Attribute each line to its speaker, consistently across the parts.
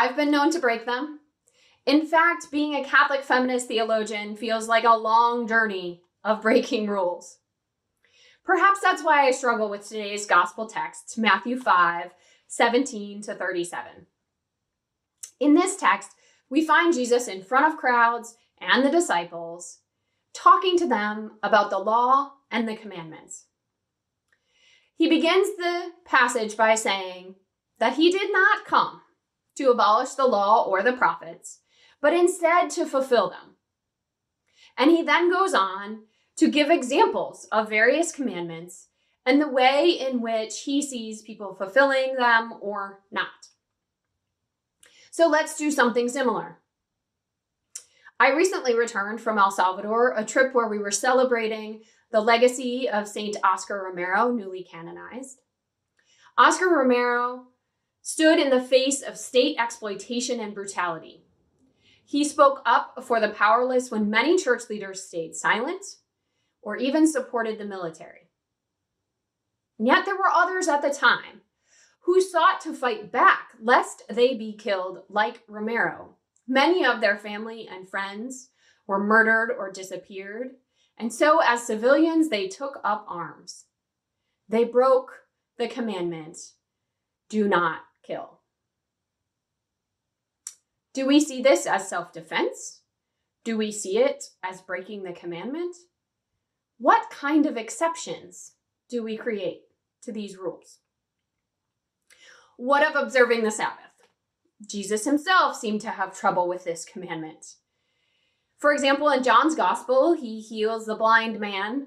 Speaker 1: I've been known to break them. In fact, being a Catholic feminist theologian feels like a long journey of breaking rules. Perhaps that's why I struggle with today's gospel text, Matthew 5:17-37. In this text, we find Jesus in front of crowds and the disciples, talking to them about the law and the commandments. He begins the passage by saying that he did not come to abolish the law or the prophets, but instead to fulfill them. And he then goes on to give examples of various commandments and the way in which he sees people fulfilling them or not. So let's do something similar. I recently returned from El Salvador, a trip where we were celebrating the legacy of Saint Oscar Romero, newly canonized. Oscar Romero stood in the face of state exploitation and brutality. He spoke up for the powerless when many church leaders stayed silent or even supported the military. And yet there were others at the time who sought to fight back lest they be killed like Romero. Many of their family and friends were murdered or disappeared, and so as civilians, they took up arms. They broke the commandment, do not kill. Do we see this as self-defense? Do we see it as breaking the commandment? What kind of exceptions do we create to these rules? What of observing the Sabbath? Jesus himself seemed to have trouble with this commandment. For example, in John's gospel, he heals the blind man,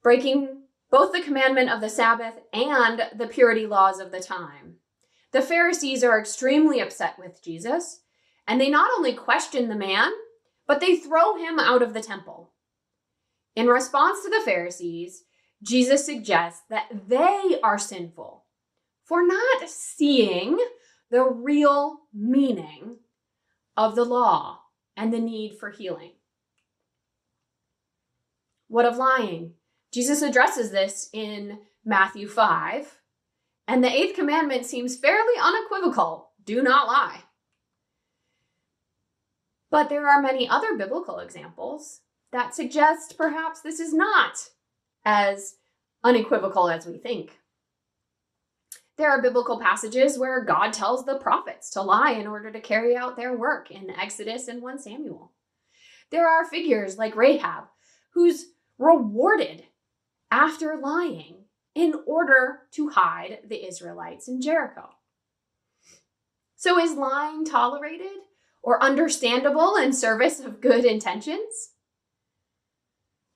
Speaker 1: breaking both the commandment of the Sabbath and the purity laws of the time. The Pharisees are extremely upset with Jesus, and they not only question the man, but they throw him out of the temple. In response to the Pharisees, Jesus suggests that they are sinful for not seeing the real meaning of the law and the need for healing. What of lying? Jesus addresses this in Matthew 5, and the 8th commandment seems fairly unequivocal: do not lie. But there are many other biblical examples that suggest perhaps this is not as unequivocal as we think. There are biblical passages where God tells the prophets to lie in order to carry out their work in Exodus and 1 Samuel. There are figures like Rahab, who's rewarded after lying in order to hide the Israelites in Jericho. So is lying tolerated or understandable in service of good intentions?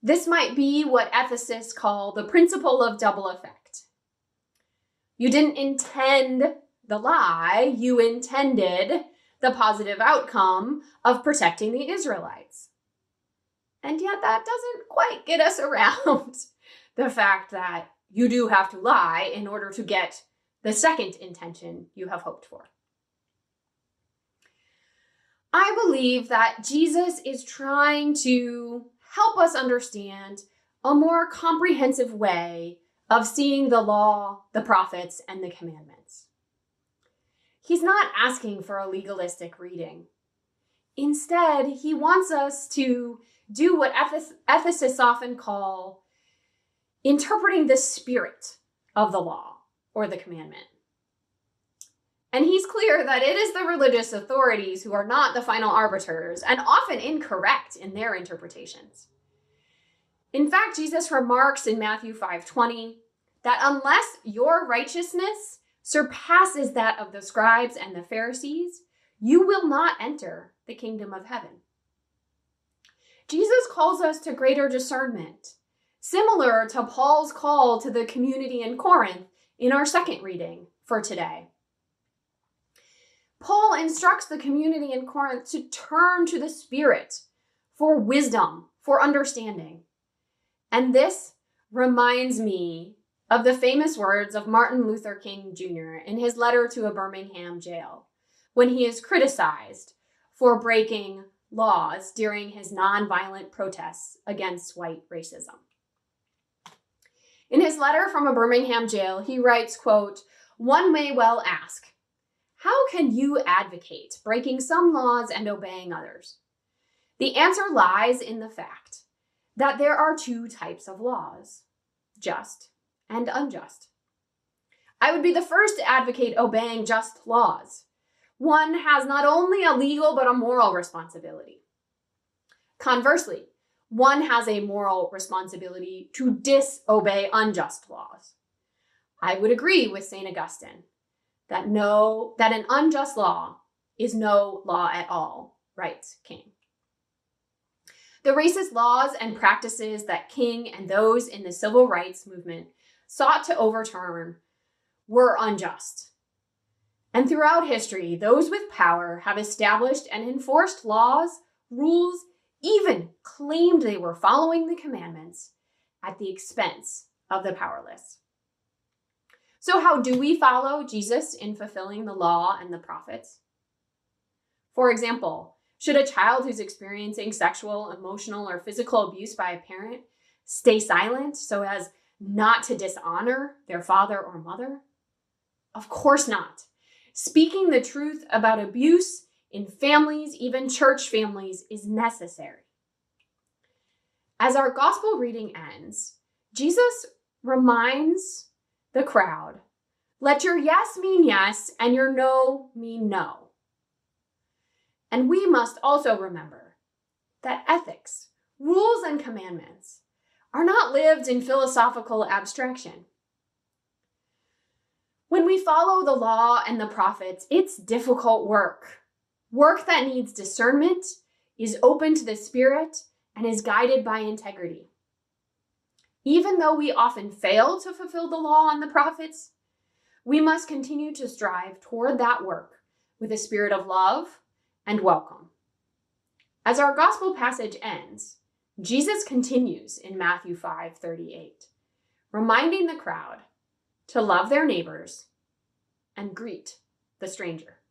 Speaker 1: This might be what ethicists call the principle of double effect. You didn't intend the lie, you intended the positive outcome of protecting the Israelites. And yet that doesn't quite get us around the fact that you do have to lie in order to get the second intention you have hoped for. I believe that Jesus is trying to help us understand a more comprehensive way of seeing the law, the prophets, and the commandments. He's not asking for a legalistic reading. Instead, he wants us to do what ethicists often call interpreting the spirit of the law or the commandment. And he's clear that it is the religious authorities who are not the final arbiters and often incorrect in their interpretations. In fact, Jesus remarks in Matthew 5:20 that unless your righteousness surpasses that of the scribes and the Pharisees, you will not enter the kingdom of heaven. Jesus calls us to greater discernment, similar to Paul's call to the community in Corinth in our second reading for today. Paul instructs the community in Corinth to turn to the Spirit for wisdom, for understanding. And this reminds me of the famous words of Martin Luther King Jr. in his letter to a Birmingham jail, when he is criticized for breaking laws during his nonviolent protests against white racism. In his letter from a Birmingham jail, he writes, quote, "One may well ask, how can you advocate breaking some laws and obeying others? The answer lies in the fact that there are two types of laws, just and unjust. I would be the first to advocate obeying just laws. One has not only a legal but a moral responsibility. Conversely, one has a moral responsibility to disobey unjust laws. I would agree with St. Augustine that an unjust law is no law at all, writes King. The racist laws and practices that King and those in the civil rights movement sought to overturn were unjust. And throughout history, those with power have established and enforced laws, rules, even claimed they were following the commandments at the expense of the powerless. So how do we follow Jesus in fulfilling the law and the prophets? For example, should a child who's experiencing sexual, emotional, or physical abuse by a parent stay silent so as not to dishonor their father or mother? Of course not. Speaking the truth about abuse in families, even church families, is necessary. As our gospel reading ends, Jesus reminds the crowd, let your yes mean yes and your no mean no. And we must also remember that ethics, rules, and commandments are not lived in philosophical abstraction. When we follow the law and the prophets, it's difficult work. Work that needs discernment, is open to the Spirit, and is guided by integrity. Even though we often fail to fulfill the law and the prophets, we must continue to strive toward that work with a spirit of love and welcome. As our gospel passage ends, Jesus continues in Matthew 5:38, reminding the crowd to love their neighbors and greet the stranger.